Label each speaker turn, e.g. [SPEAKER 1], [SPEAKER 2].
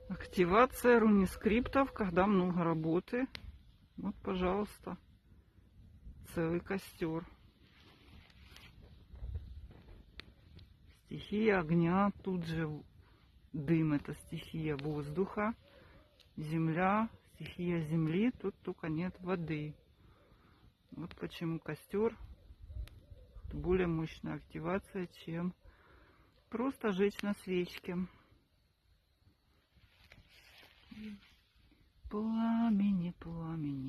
[SPEAKER 1] Активация рунискриптов, когда много работы. Вот, пожалуйста, целый костер. Стихия огня, тут же дым, это стихия воздуха. Земля, стихия земли, тут только нет воды. Вот почему костер более мощная активация, чем просто жечь на свечке. Пламени, пламени.